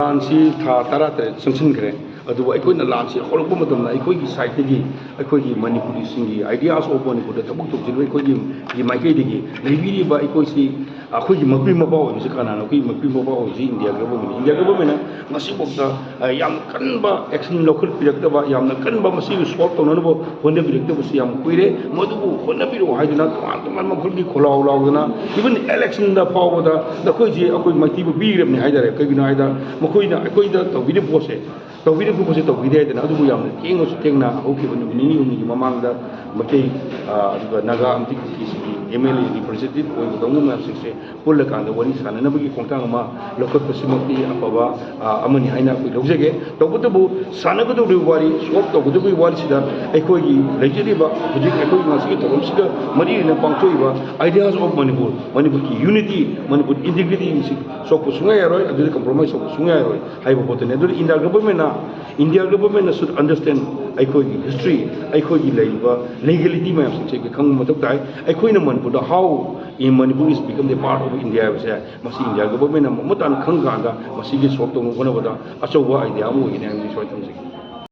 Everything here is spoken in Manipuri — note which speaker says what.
Speaker 1: ꯂꯥꯟꯁꯤ ꯊꯥ 13 ꯆꯪꯁꯤꯟꯈ꯭ꯔꯦ ꯑꯗꯨꯕꯨ ꯑꯩꯈꯣꯏꯅ ꯂꯥꯟꯁꯤ ꯍꯧꯔꯛꯄ ꯃꯇꯝꯗ ꯑꯩꯈꯣꯏꯒꯤ ꯁꯥꯏꯠꯇꯒꯤ ꯑꯩꯈꯣꯏꯒꯤ ꯃꯅꯤꯄꯨꯔꯤꯁꯤꯡꯒꯤ ꯑꯥꯏꯗꯤꯌꯥꯁ ꯑꯣꯐ ꯃꯅꯤꯄꯨꯔꯗ ꯊꯕꯛ ꯇꯧꯖꯔꯤꯕ ꯑꯩꯈꯣꯏꯒꯤ ꯃꯥꯏꯀꯩꯗꯒꯤ ꯂꯩꯕꯤꯔꯤꯕ ꯑꯩꯈꯣꯏꯁꯤ ꯑꯩꯈꯣꯏꯒꯤ ꯃꯄꯤ ꯃꯄꯥ ꯑꯣꯏꯕꯁꯤ ꯀꯅꯥꯅꯣ ꯑꯩꯈꯣꯏꯒꯤ ꯃꯄꯤ ꯃꯄꯥ ꯑꯣꯏꯕꯁꯤ ꯏꯟꯗꯤꯌꯥ ꯒꯚꯔꯟꯃꯦꯟꯅ ꯉꯁꯤꯐꯥꯎꯗ ꯌꯥꯝꯅ ꯀꯟꯕ ꯑꯦꯛꯁꯟ ꯂꯧꯈꯠꯄꯤꯔꯛꯇꯕ ꯌꯥꯝꯅ ꯀꯟꯕ ꯃꯁꯤꯕꯨ ꯁꯣꯜꯕ ꯇꯧꯅꯅꯕ ꯍꯣꯠꯅꯕꯤꯔꯛꯇꯕꯁꯤ ꯌꯥꯝ ꯀꯨꯏꯔꯦ ꯃꯗꯨꯕꯨ ꯍꯣꯠꯅꯕꯤꯔꯛꯑꯣ ꯍꯥꯏꯗꯨꯅ ꯇꯣꯉꯥꯟ ꯇꯣꯉꯥꯟꯕ ꯃꯈꯜꯒꯤ ꯈꯣꯜꯂꯥꯎ ꯂꯥꯎꯗꯅ ꯏꯚꯟ ꯑꯦꯂꯦꯛꯁꯟꯗ ꯐꯥꯎꯕꯗ ꯑꯩꯈꯣꯏꯁꯤ ꯑꯩꯈꯣꯏ ꯃꯥꯏꯊꯤꯕ ꯄꯤꯈ꯭ꯔꯕꯅꯤ ꯍꯥꯏꯇꯥꯔꯦ ꯀꯩꯒꯤꯅꯣ ꯍꯥꯏꯗ ꯃꯈꯣꯏꯅ ꯑꯩꯈꯣꯏꯗ ꯇꯧꯕꯤꯔꯤꯕ ꯄꯣꯠꯁꯦ ꯇꯧꯕꯤꯗꯦ ꯍꯥꯏꯗꯅ ꯑꯗꯨꯕꯨ ꯌꯥꯝꯅ ꯊꯦꯡꯅ ꯍꯧꯈꯤꯕ ꯅꯨꯃꯤꯠ ꯅꯤꯅꯤ ꯍꯨꯝꯅꯤꯒꯤ ꯃꯃꯥꯡꯗ ꯃꯩꯇꯩ ꯑꯗꯨꯒ ꯅꯥꯒꯥ ꯑꯃꯗꯤ ꯀꯨꯀꯤꯁꯤꯡꯒꯤ MLA ꯔꯤꯄ꯭ꯔꯖꯦꯟꯇꯦꯇꯤꯚ ꯑꯣꯏꯕ ꯀꯥꯡꯕꯨ ꯃꯌꯥꯝꯁꯤꯡꯁꯦ ꯄꯨꯜꯂꯀꯥꯟꯗ ꯋꯥꯔꯤ ꯁꯥꯟꯅꯅꯕꯒꯤ ꯈꯣꯡꯊꯥꯡ ꯑꯃ ꯂꯧꯈꯠꯄꯁꯤꯃꯛꯇꯤ ꯑꯐꯕ ꯑꯃꯅꯤ ꯍꯥꯏꯅ ꯑꯩꯈꯣꯏ ꯂꯧꯖꯒꯦ ꯇꯧꯕꯇꯕꯨ ꯁꯥꯟꯅꯒꯗꯧꯔꯤꯕ ꯋꯥꯔꯤ ꯁꯣꯜꯕ ꯇꯧꯒꯗꯧꯔꯤꯕ ꯋꯥꯔꯤꯁꯤꯗ ꯑꯩꯈꯣꯏꯒꯤ ꯂꯩꯖꯔꯤꯕ ꯍꯧꯖꯤꯛ ꯑꯩꯈꯣꯏ ꯉꯁꯤꯒꯤ ꯊꯧꯔꯝꯁꯤꯒ ꯃꯔꯤ ꯂꯩꯅꯅ ꯄꯥꯡꯊꯣꯛꯏꯕ ꯑꯥꯏꯗꯤꯌꯥꯁ ꯑꯣꯐ ꯃꯅꯤꯄꯨꯔ ꯃꯅꯤꯄꯨꯔꯒꯤ ꯌꯨꯅꯤꯇꯤ ꯃꯅꯤꯄꯨꯔ ꯏꯟꯇꯤꯒ꯭ꯔꯤꯇꯤ ꯁꯣꯛꯄ ꯁꯨꯡꯌꯥ ꯌꯥꯔꯣꯏ ꯑꯗꯨꯗ ꯀꯝꯄ꯭ꯔꯣꯃꯥꯏꯁ ꯇꯧꯕ ꯁꯨꯡꯌꯥ ꯌꯥꯔꯣꯏ ꯍꯥꯏꯕ ꯄꯣꯠꯇꯨꯅꯤ ꯑꯗꯨꯅ ꯏꯟꯗꯤꯌꯥ ꯒꯚꯔꯟꯃꯦꯟꯅ ꯁꯨꯗ ꯑꯟꯗꯔꯁꯇꯦꯟ ꯑꯩꯈꯣꯏꯒꯤ ꯍꯤꯁꯇ꯭ꯔꯤ ꯑꯩꯈꯣꯏꯒꯤ ꯂꯩꯔꯤꯕ ꯂꯤꯒꯦꯂꯤꯇꯤ ꯃꯌꯥꯝꯁꯤꯡꯁꯦ ꯈꯪꯕ ꯃꯊꯧ ꯇꯥꯏ ꯑꯩꯈꯣꯏꯅ ꯃꯅꯤꯄꯨꯔꯗ ꯍꯥꯎ ꯏꯟ ꯃꯅꯤꯄꯨꯔ ꯏꯁ ꯕꯤꯀꯝ ꯗ ꯄꯥꯔꯠ ꯑꯣꯐ ꯏꯟꯗꯤꯌా ꯍꯥꯏꯕꯁꯦ ꯃꯁꯤ ꯏꯟꯗꯤꯌꯥ ꯒꯚꯔꯟꯃꯦꯟꯅ ꯃꯃꯨꯠ ꯇꯥꯅ ꯈꯪ ꯀꯥꯟꯗ ꯃꯁꯤꯒꯤ ꯁꯣꯜꯕ ꯇꯧꯅꯕ ꯍꯣꯠꯅꯕꯗ ꯑꯆꯧꯕ ꯑꯥꯏꯗꯤꯌꯥ ꯑꯃ ꯑꯣꯏꯒꯅꯤ ꯍꯥꯏꯕꯁꯤ ꯁꯣꯏ ꯊꯝꯖꯒꯦ